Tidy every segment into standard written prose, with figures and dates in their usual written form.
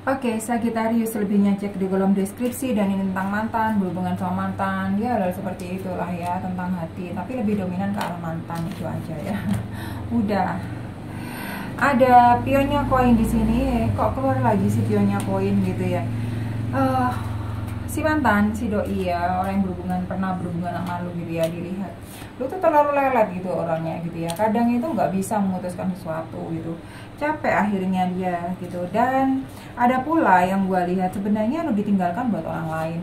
Oke, Sagittarius, selebihnya cek di kolom deskripsi. Dan ini tentang mantan, berhubungan sama mantan, ya hal seperti itulah ya, tentang hati, tapi lebih dominan ke arah mantan, itu aja ya. Udah. Ada pionnya koin di sini, kok keluar lagi sih pionnya koin gitu ya. Si mantan, si doi ya, orang yang berhubungan, pernah berhubungan sama lu gitu ya, dilihat lu tuh terlalu lelet gitu orangnya gitu ya, kadang itu nggak bisa memutuskan sesuatu gitu, capek akhirnya dia gitu. Dan ada pula yang gue lihat sebenarnya lu ditinggalkan buat orang lain.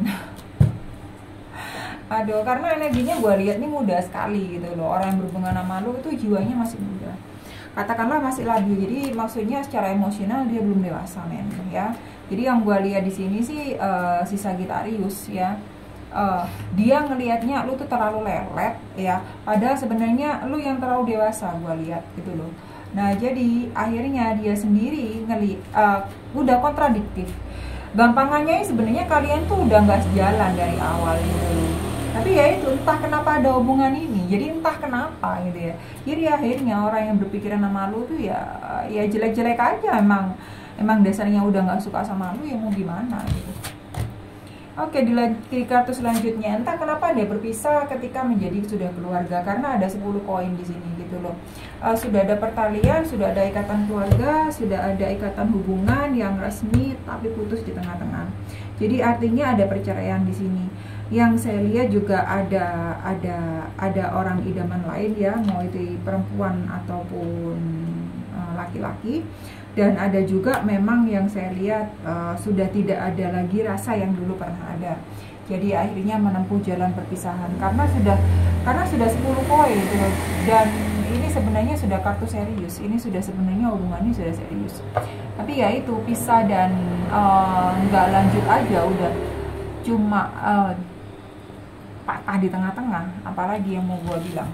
Aduh, karena energinya gue lihat ini muda sekali gitu loh, orang yang berhubungan sama lu itu jiwanya masih muda, katakanlah masih labil, jadi maksudnya secara emosional dia belum dewasa men ya. Jadi yang gue lihat di sini sih si Sagittarius ya, dia ngelihatnya lu tuh terlalu lelet ya, padahal sebenarnya lu yang terlalu dewasa gue lihat gitu loh. Nah jadi akhirnya dia sendiri udah kontradiktif. Gampangannya sebenarnya kalian tuh udah nggak sejalan dari awal gitu loh. Tapi ya itu, entah kenapa ada hubungan ini, jadi entah kenapa gitu ya. Jadi akhirnya orang yang berpikiran sama lu tuh ya jelek-jelek aja, emang dasarnya udah nggak suka sama lu, ya mau gimana gitu. Oke, di kartu selanjutnya, entah kenapa dia berpisah ketika menjadi sudah keluarga, karena ada 10 koin di sini gitu loh. Sudah ada pertalian, sudah ada ikatan keluarga, sudah ada ikatan hubungan yang resmi, tapi putus di tengah-tengah. Jadi artinya ada perceraian di sini. Yang saya lihat juga ada orang idaman lain ya, mau itu perempuan ataupun laki-laki. Dan ada juga memang yang saya lihat sudah tidak ada lagi rasa yang dulu pernah ada. Jadi akhirnya menempuh jalan perpisahan karena sudah 10 koin gitu. Dan ini sebenarnya sudah kartu serius. Ini sudah sebenarnya hubungannya sudah serius. Tapi ya itu pisah dan nggak lanjut aja, udah cuma patah di tengah-tengah. Apalagi yang mau gue bilang.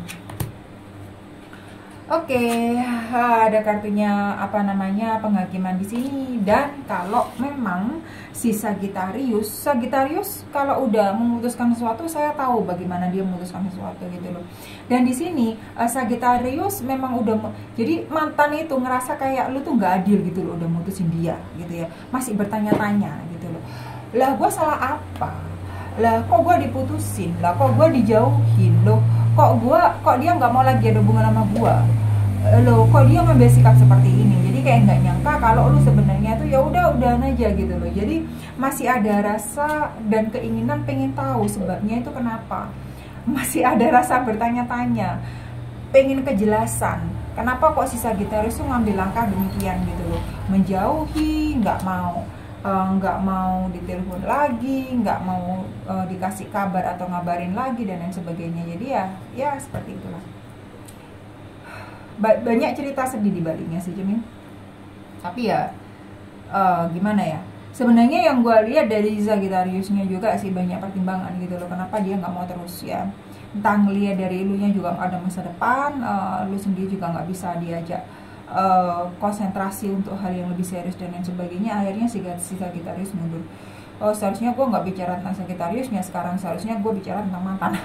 Oke, ada kartunya penghakiman di sini. Dan kalau memang si Sagittarius kalau udah memutuskan sesuatu, saya tahu bagaimana dia memutuskan sesuatu gitu loh. Dan di sini Sagittarius memang udah, jadi mantan itu ngerasa kayak lu tuh nggak adil gitu loh, udah mutusin dia gitu ya, masih bertanya-tanya gitu loh. Lah gue salah apa? Lah kok gue diputusin? Lah kok gue dijauhin? Loh kok dia nggak mau lagi ada hubungan sama gue? Loh kok dia ngambil sikap seperti ini? Jadi kayak nggak nyangka kalau lu sebenarnya tuh ya udahan aja gitu loh. Jadi masih ada rasa dan keinginan pengen tahu sebabnya itu kenapa, masih ada rasa bertanya-tanya, pengen kejelasan kenapa kok si Sagittarius tuh ngambil langkah demikian gitu loh, menjauhi, nggak mau ditelepon lagi, nggak mau dikasih kabar atau ngabarin lagi dan lain sebagainya. Jadi ya seperti itulah. Banyak cerita sedih di baliknya sih Cemin. Tapi ya gimana ya, sebenarnya yang gue lihat dari Sagittariusnya juga sih banyak pertimbangan gitu loh, kenapa dia nggak mau terus ya. Entah ngeliat dari elunya juga nggak ada masa depan, lu sendiri juga nggak bisa diajak konsentrasi untuk hal yang lebih serius dan lain sebagainya. Akhirnya si Sagittarius mundur. Seharusnya gue nggak bicara tentang Sagittariusnya sekarang, seharusnya gue bicara tentang mantan.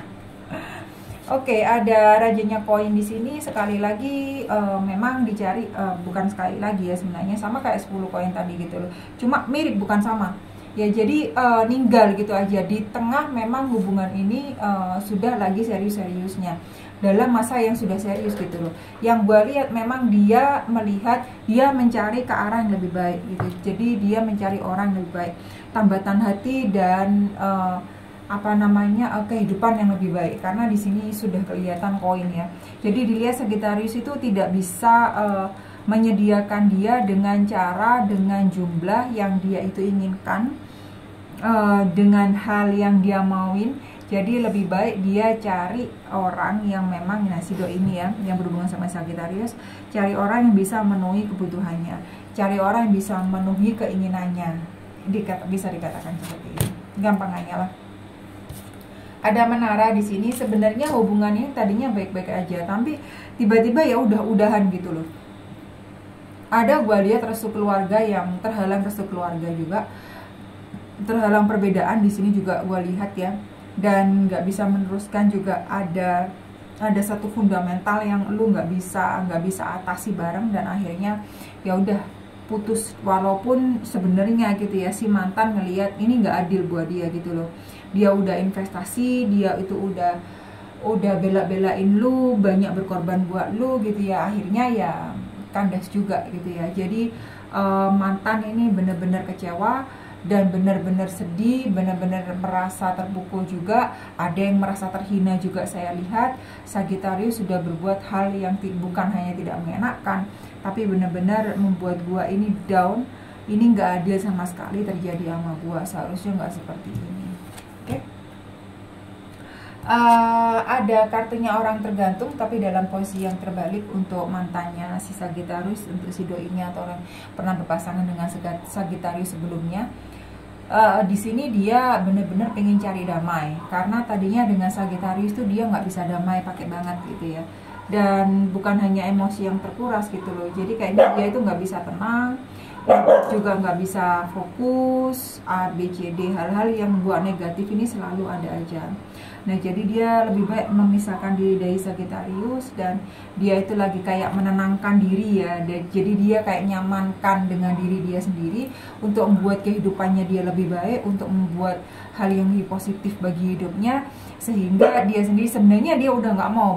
Oke, ada rajanya koin di sini. Sekali lagi memang dicari, bukan sekali lagi ya, sebenarnya sama kayak 10 koin tadi gitu loh, cuma mirip bukan sama ya. Jadi ninggal gitu aja di tengah. Memang hubungan ini sudah lagi serius-seriusnya, dalam masa yang sudah serius gitu loh. Yang gue lihat memang dia melihat, dia mencari ke arah yang lebih baik gitu. Jadi dia mencari orang yang lebih baik, tambatan hati dan kehidupan yang lebih baik. Karena di sini sudah kelihatan koin ya. Jadi dilihat Sagittarius itu tidak bisa menyediakan dia dengan jumlah yang dia itu inginkan, dengan hal yang dia mauin. Jadi lebih baik dia cari orang yang memang doi ini ya, yang berhubungan sama Sagittarius, cari orang yang bisa memenuhi kebutuhannya, cari orang yang bisa memenuhi keinginannya, bisa dikatakan seperti ini, gampangannya lah. Ada menara di sini. Sebenarnya hubungannya tadinya baik-baik aja, tapi tiba-tiba ya udahan gitu loh. Ada gue lihat restu keluarga yang terhalang, restu keluarga juga terhalang, perbedaan di sini juga gue lihat ya. Dan nggak bisa meneruskan juga, ada satu fundamental yang lu nggak bisa atasi bareng, dan akhirnya ya udah putus, walaupun sebenarnya gitu ya si mantan ngelihat ini nggak adil buat dia gitu loh. Dia udah investasi, dia itu udah bela-belain lu, banyak berkorban buat lu gitu ya, akhirnya ya kandas juga gitu ya. Jadi mantan ini bener-bener kecewa dan benar-benar sedih, benar-benar merasa terpukul juga. Ada yang merasa terhina juga saya lihat. Sagittarius sudah berbuat hal yang bukan hanya tidak mengenakan, tapi benar-benar membuat gua ini down. Ini nggak adil sama sekali terjadi sama gua, seharusnya nggak seperti ini. Oke. Ada kartunya orang tergantung, tapi dalam posisi yang terbalik untuk mantannya si Sagittarius, untuk si doinya atau orang pernah berpasangan dengan Sagittarius sebelumnya. Di sini dia bener-bener pengen cari damai, karena tadinya dengan Sagittarius tuh dia nggak bisa damai pakai banget gitu ya, dan bukan hanya emosi yang terkuras gitu loh. Jadi kayaknya dia itu nggak bisa tenang, juga nggak bisa fokus, A, B, C, D, hal-hal yang buat negatif ini selalu ada aja. Nah jadi dia lebih baik memisahkan diri dari Sagittarius, dan dia itu lagi kayak menenangkan diri ya. Jadi dia kayak nyamankan dengan diri dia sendiri untuk membuat kehidupannya dia lebih baik, untuk membuat hal yang lebih positif bagi hidupnya, sehingga dia sendiri sebenarnya dia udah nggak mau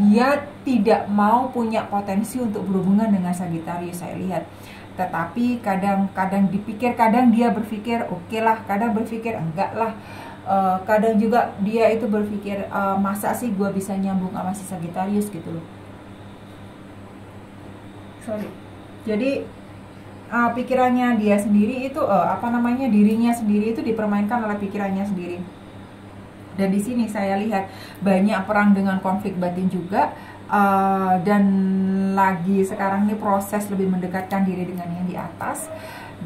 dia tidak mau punya potensi untuk berhubungan dengan Sagittarius saya lihat. Tetapi kadang-kadang dipikir, kadang dia berpikir oke lah, kadang berpikir enggak lah. Kadang juga dia itu berpikir masa sih gue bisa nyambung sama si Sagittarius gitu loh. Jadi pikirannya dia sendiri itu dirinya sendiri itu dipermainkan oleh pikirannya sendiri. Dan di sini saya lihat banyak perang dengan konflik batin juga, dan lagi sekarang ini proses lebih mendekatkan diri dengan yang di atas,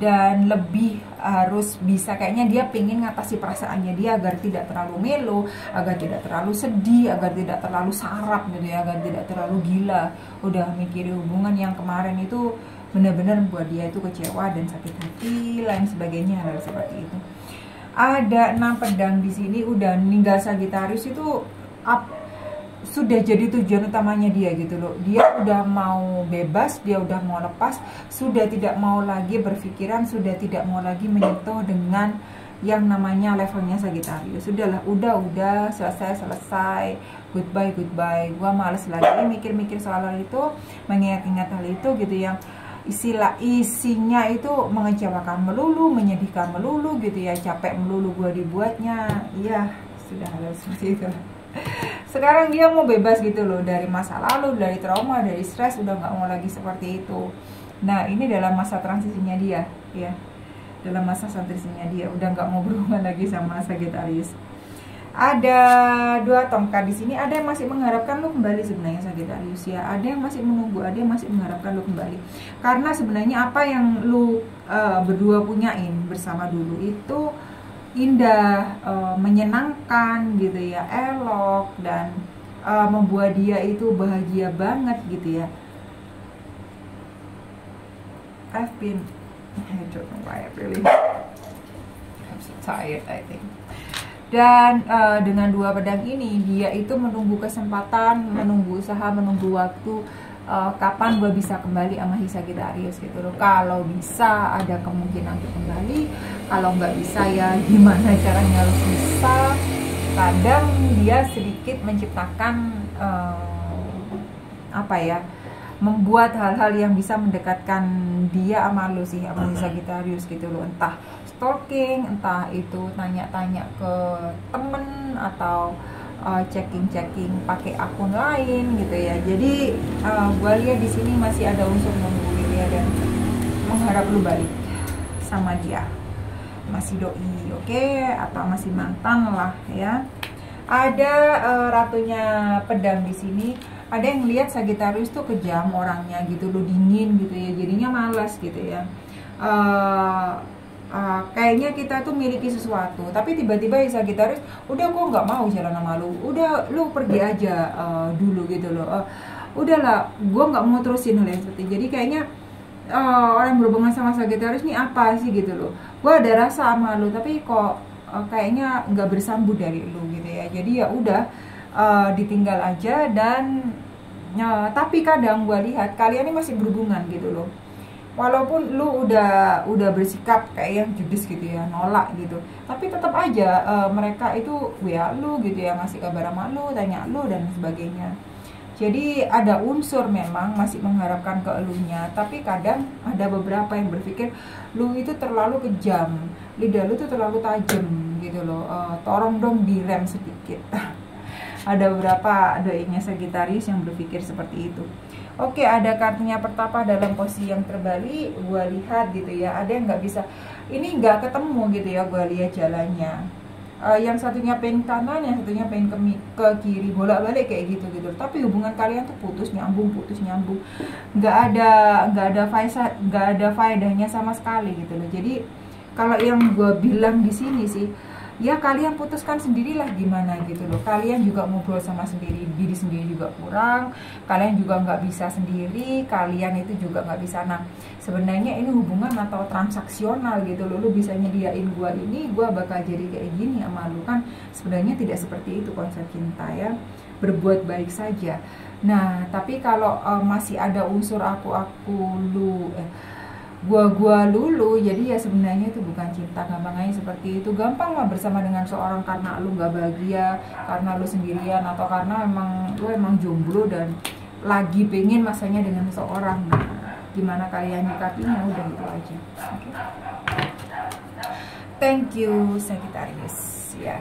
dan lebih harus bisa, kayaknya dia pengen ngatasi perasaannya dia agar tidak terlalu melo, agar tidak terlalu sedih, agar tidak terlalu sarap gitu ya, agar tidak terlalu gila. Udah mikirin hubungan yang kemarin itu benar-benar buat dia itu kecewa dan sakit hati, lain sebagainya, hal seperti itu. Ada 6 pedang di sini, udah ninggal Sagittarius itu sudah jadi tujuan utamanya dia gitu loh. Dia udah mau bebas, dia udah mau lepas, sudah tidak mau lagi berpikiran, sudah tidak mau lagi menyentuh dengan yang namanya levelnya Sagittarius. Sudahlah, udah selesai, goodbye. Gua males lagi mikir-mikir soal hal itu, mengingat-ingat hal itu gitu, yang isinya itu mengecewakan melulu, menyedihkan melulu gitu ya, capek melulu gua dibuatnya. Iya, sudah harus seperti itu. Sekarang dia mau bebas gitu loh dari masa lalu, dari trauma, dari stres, udah nggak mau lagi seperti itu. Nah ini dalam masa transisinya dia ya, dalam masa transisinya dia udah nggak mau berhubungan lagi sama Sagittarius. Ada 2 tongkat di sini. Ada yang masih mengharapkan lu kembali sebenarnya Sagittarius ya, ada yang masih menunggu, ada yang masih mengharapkan lu kembali, karena sebenarnya apa yang lu berdua punyain bersama dulu itu indah, menyenangkan gitu ya, elok, dan membuat dia itu bahagia banget gitu ya. I don't know why I really I'm so tired I think. Dan dengan 2 pedang ini dia itu menunggu kesempatan, menunggu usaha, menunggu waktu, kapan gue bisa kembali sama si Sagittarius gitu loh. Kalau bisa ada kemungkinan untuk kembali, kalau nggak bisa ya gimana caranya harus bisa. Kadang dia sedikit menciptakan membuat hal-hal yang bisa mendekatkan dia sama lu sih, sama si Sagittarius gitu loh. Entah stalking, entah itu tanya-tanya ke temen, atau checking pakai akun lain gitu ya. Jadi gue lihat di sini masih ada unsur nunggu gitu ya, dan mengharap lu balik sama dia, masih doi, oke? Atau masih mantan lah ya. Ada ratunya pedang di sini. Ada yang lihat Sagittarius tuh kejam orangnya gitu loh, dingin gitu ya, jadinya malas gitu ya. Kayaknya kita tuh miliki sesuatu, tapi tiba-tiba Sagittarius udah gue nggak mau jalan sama lu, udah lu pergi aja dulu gitu loh. Udahlah, gue nggak mau terusin hal yang seperti. Jadi kayaknya orang yang berhubungan sama Sagittarius ini apa sih gitu loh. Gue ada rasa sama lu, tapi kok kayaknya nggak bersambut dari lu gitu ya. Jadi ya udah, ditinggal aja. Dan tapi kadang gue lihat kalian ini masih berhubungan gitu loh. walaupun lu udah bersikap kayak yang judes gitu ya, nolak gitu, tapi tetap aja mereka itu WA lu gitu ya, ngasih kabar sama lu, tanya lu dan sebagainya. Jadi ada unsur memang masih mengharapkan ke elunya, tapi kadang ada beberapa yang berpikir lu itu terlalu kejam, lidah lu tuh terlalu tajam gitu loh, tolong dong direm sedikit. Ada beberapa doinya Sagittarius yang berpikir seperti itu. Oke, ada kartunya Pertapa dalam posisi yang terbalik, gue lihat gitu ya, ada yang nggak bisa, ini nggak ketemu gitu ya, gue lihat jalannya. Yang satunya pengen kanan, yang satunya pengen ke kiri, bolak-balik kayak gitu gitu. Tapi hubungan kalian tuh putus nyambung, nggak ada faedahnya sama sekali gitu loh. Jadi kalau yang gue bilang di sini sih, ya kalian putuskan sendirilah gimana gitu loh. Kalian juga ngobrol sama diri sendiri juga kurang, kalian juga nggak bisa sendiri, kalian itu juga nggak bisa. Nah sebenarnya ini hubungan atau transaksional gitu loh, lu bisa nyediain gua ini, gua bakal jadi kayak gini sama lu, kan sebenarnya tidak seperti itu konsep cinta ya, berbuat baik saja. Nah tapi kalau masih ada unsur aku lu gua lulu, jadi ya sebenarnya itu bukan cinta. Gampang aja seperti itu, gampang lah bersama dengan seorang karena lu nggak bahagia, karena lu sendirian, atau karena lu emang jomblo dan lagi pengen masanya dengan seseorang. Nah, gimana kalian nyikapinya, udah itu aja. Okay. Thank you Sagittarius ya.